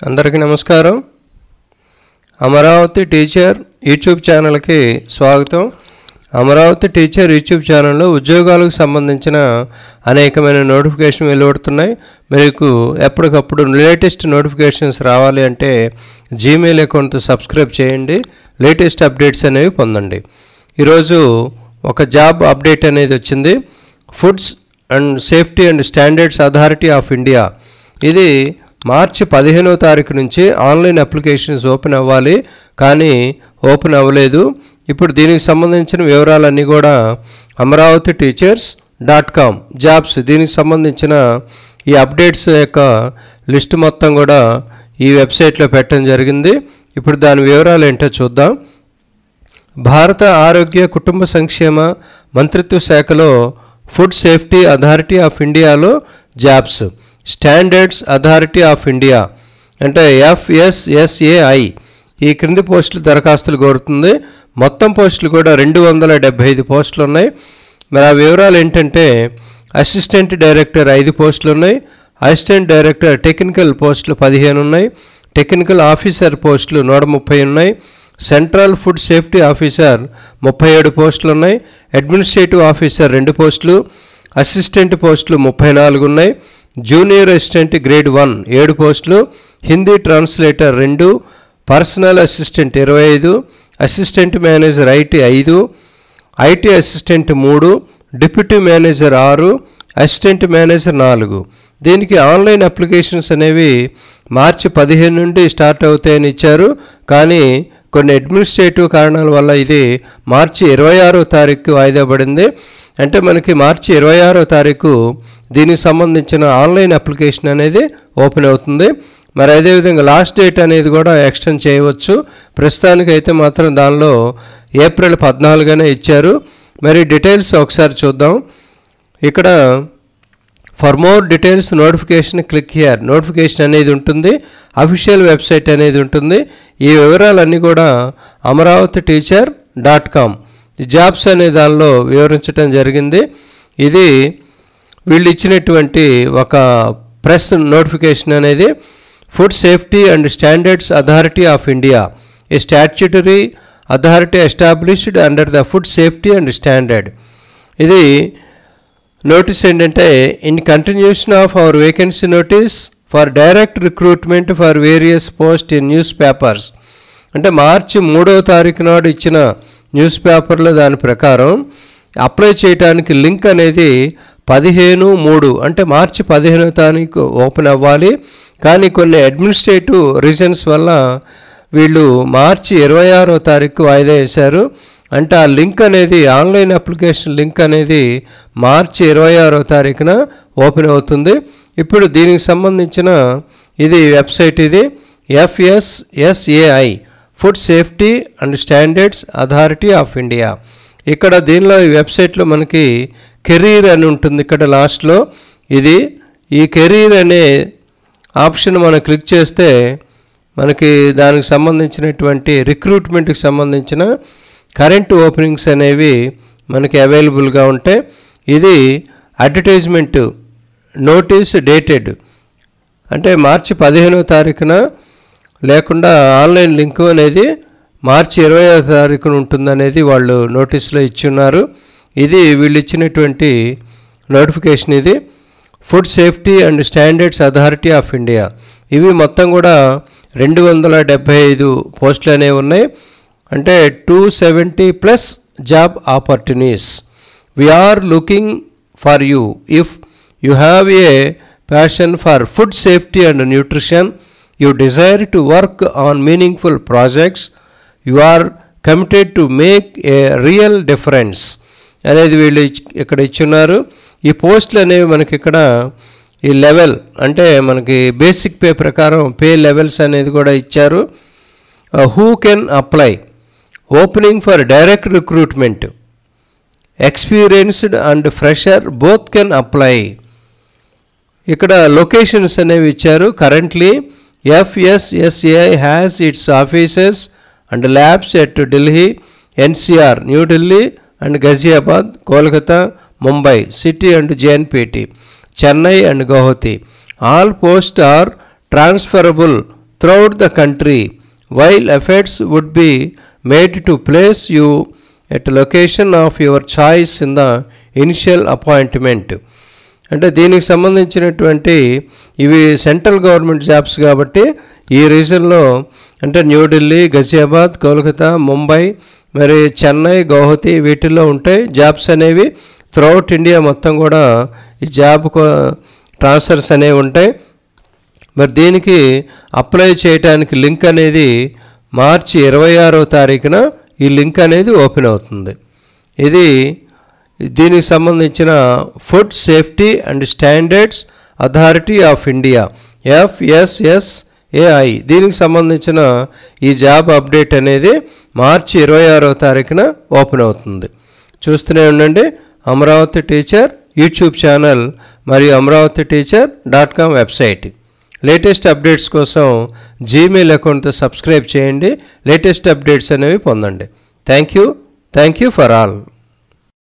అందరికీ నమస్కారం. Amaravati teacher YouTube ఛానల్కి స్వాగతం. అమరావతి టీచర్ యూట్యూబ్ ఛానల్లో ఉద్యోగాలకు సంబంధించిన అనేకమైన నోటిఫికేషన్ వెలువడుతున్నాయి. మీకు ఎప్పటికప్పుడు లేటెస్ట్ నోటిఫికేషన్స్ రావాలి అంటే జీమెయిల్ అకౌంట్ సబ్స్క్రైబ్ చేయండి, లేటెస్ట్ అప్డేట్స్ అనేవి పొందండి. ఈరోజు ఒక జాబ్ అప్డేట్ అనేది వచ్చింది. Foods and safety and standards authority of India. ఇది మార్చి 15వ తారీఖు నుంచి ఆన్లైన్ అప్లికేషన్స్ ఓపెన్ అవ్వాలి, కానీ ఓపెన్ అవ్వలేదు. ఇప్పుడు దీనికి సంబంధించిన వివరాలన్నీ కూడా అమరావతి టీచర్స్.com జాబ్స్, దీనికి సంబంధించిన ఈ అప్డేట్స్ యొక్క లిస్ట్ మొత్తం కూడా ఈ వెబ్సైట్లో పెట్టడం జరిగింది. ఇప్పుడు దాని వివరాలు ఏంటో చూద్దాం. భారత ఆరోగ్య కుటుంబ సంక్షేమ మంత్రిత్వ శాఖలో ఫుడ్ సేఫ్టీ అథారిటీ ఆఫ్ ఇండియాలో jobs. Standards authority of India అంటే FSSAI ఈ క్రింది పోస్టులు దరఖాస్తులు కోరుతుంది. మొత్తం పోస్టులు కూడా 275 పోస్టులు ఉన్నాయి. మరి ఆ వివరాలు ఏంటంటే అసిస్టెంట్ డైరెక్టర్ 5 పోస్టులు ఉన్నాయి, అసిస్టెంట్ డైరెక్టర్ టెక్నికల్ పోస్టులు 15 ఉన్నాయి, టెక్నికల్ ఆఫీసర్ పోస్టులు 130 ఉన్నాయి, సెంట్రల్ ఫుడ్ సేఫ్టీ ఆఫీసర్ 37 పోస్టులు ఉన్నాయి, అడ్మినిస్ట్రేటివ్ ఆఫీసర్ 2 పోస్టులు, అసిస్టెంట్ పోస్టులు 34 ఉన్నాయి, జూనియర్ అసిస్టెంట్ గ్రేడ్ 1 7 పోస్టులు, Hindi translator 2, personal assistant 25, assistant manager IT 5, IT assistant 3, deputy manager 6, assistant manager 4. దీనికి ఆన్లైన్ అప్లికేషన్స్ అనేవి మార్చి 15 నుండి స్టార్ట్ అవుతాయని ఇచ్చారు, కానీ కొన్ని అడ్మినిస్ట్రేటివ్ కారణాల వల్ల ఇది మార్చి 26వ తారీఖు వాయిదా పడింది. అంటే మనకి మార్చి 26వ తారీఖు దీనికి సంబంధించిన ఆన్లైన్ అప్లికేషన్ అనేది ఓపెన్ అవుతుంది. మరి అదేవిధంగా లాస్ట్ డేట్ అనేది కూడా ఎక్స్టెండ్ చేయవచ్చు. ప్రస్తుతానికైతే మాత్రం దానిలో ఏప్రిల్ 14 ఇచ్చారు. మరి డీటెయిల్స్ ఒకసారి చూద్దాం. ఇక్కడ for more details notification click here, notification అనేది ఉంటుంది, అఫీషియల్ వెబ్సైట్ అనేది ఉంటుంది. ఈ వివరాలన్నీ కూడా అమరావతి టీచర్.com జాబ్స్ అనే దానిలో వివరించడం జరిగింది. ఇది వీళ్ళు ఇచ్చినటువంటి ఒక ప్రెస్ నోటిఫికేషన్ అనేది food safety and standards authority of India, A statutory authority established under the food safety and standard. ఇది నోటీస్ ఏంటంటే in continuation of our vacancy notice for direct recruitment for various post in news papers. అంటే మార్చి 3వ తారీఖు నాడు ఇచ్చిన news పేపర్లో దాని ప్రకారం అప్లై చేయడానికి లింక్ అనేది 15/3 అంటే మార్చి 15వ తారీఖు ఓపెన్ అవ్వాలి, కానీ కొన్ని అడ్మినిస్ట్రేటివ్ రీజన్స్ వల్ల వీళ్ళు మార్చి 26వ తారీఖు వాయిదా వేశారు. అంటే ఆ లింక్ అనేది ఆన్లైన్ అప్లికేషన్ లింక్ అనేది మార్చి 26వ తారీఖున ఓపెన్ అవుతుంది. ఇప్పుడు దీనికి సంబంధించిన ఇది వెబ్సైట్, ఇది FSSAI food safety and standards authority of India. ఇక్కడ దీనిలో ఈ వెబ్సైట్లో మనకి కెరీర్ అని ఉంటుంది. ఇక్కడ లాస్ట్లో ఇది ఈ కెరీర్ అనే ఆప్షన్ మనం క్లిక్ చేస్తే మనకి దానికి సంబంధించినటువంటి రిక్రూట్మెంట్కి సంబంధించిన కరెంట్ ఓపెనింగ్స్ అనేవి మనకి అవైలబుల్గా ఉంటాయి. ఇది అడ్వర్టైజ్మెంట్ నోటీస్ డేటెడ్ అంటే మార్చి 15వ తారీఖున లేకుండా ఆన్లైన్ లింక్ అనేది మార్చి 20వ తారీఖున ఉంటుందనేది వాళ్ళు నోటీస్లో ఇచ్చున్నారు. ఇది వీళ్ళు ఇచ్చినటువంటి నోటిఫికేషన్. ఇది food safety and standards authority of India. ఇవి మొత్తం కూడా 275 పోస్టులు అనేవి ఉన్నాయి. అంటే 270+ job opportunities. We're looking for you if you have a passion for food safety and nutrition, you desire to work on meaningful projects, you are committed to make a real difference అనేది వీళ్ళు ఇక్కడ ఇచ్చున్నారు. ఈ పోస్టులు అనేవి మనకి ఇక్కడ ఈ లెవెల్ అంటే మనకి బేసిక్ పే ప్రకారం పే లెవెల్స్ అనేది కూడా ఇచ్చారు. Who can apply, opening for direct recruitment, experienced and fresher both can apply. ఇక్కడ లొకేషన్స్ అనేవి ఇచ్చారు. Currently FSSAI has its offices and labs at Delhi, NCR, new Delhi and Ghaziabad, Kolkata, Mumbai city and JNPT, Chennai and Guwahati. All posts are transferable throughout the country, while efforts would be made to place you at a location of your choice in the initial appointment. అంటే దీనికి సంబంధించినటువంటి ఇవి central government jobs కాబట్టి ఈ రీజన్లో అంటే న్యూఢిల్లీ, గజియాబాద్, కోల్కతా, ముంబై, మరి చెన్నై, గౌహతి వీటిల్లో ఉంటాయి జాబ్స్ అనేవి. త్రూఅవుట్ ఇండియా మొత్తం కూడా ఈ జాబ్ ట్రాన్స్ఫర్స్ అనేవి ఉంటాయి. మరి దీనికి అప్లై చేయడానికి లింక్ అనేది మార్చి 26వ తారీఖున ఈ లింక్ అనేది ఓపెన్ అవుతుంది. దీనికి సంబంధించిన food safety and standards authority of India FSSAI దీనికి సంబంధించిన ఈ జాబ్ అప్డేట్ అనేది మార్చి 26వ తారీఖున ఓపెన్ అవుతుంది. చూస్తూనే ఉండండి అమరావతి టీచర్ యూట్యూబ్ ఛానల్ మరియు amravatiteacher.com వెబ్సైట్. లేటెస్ట్ అప్డేట్స్ కోసం జీమెయిల్ అకౌంట్తో సబ్స్క్రైబ్ చేయండి. లేటెస్ట్ అప్డేట్స్ అనేవి పొందండి. Thank you for all.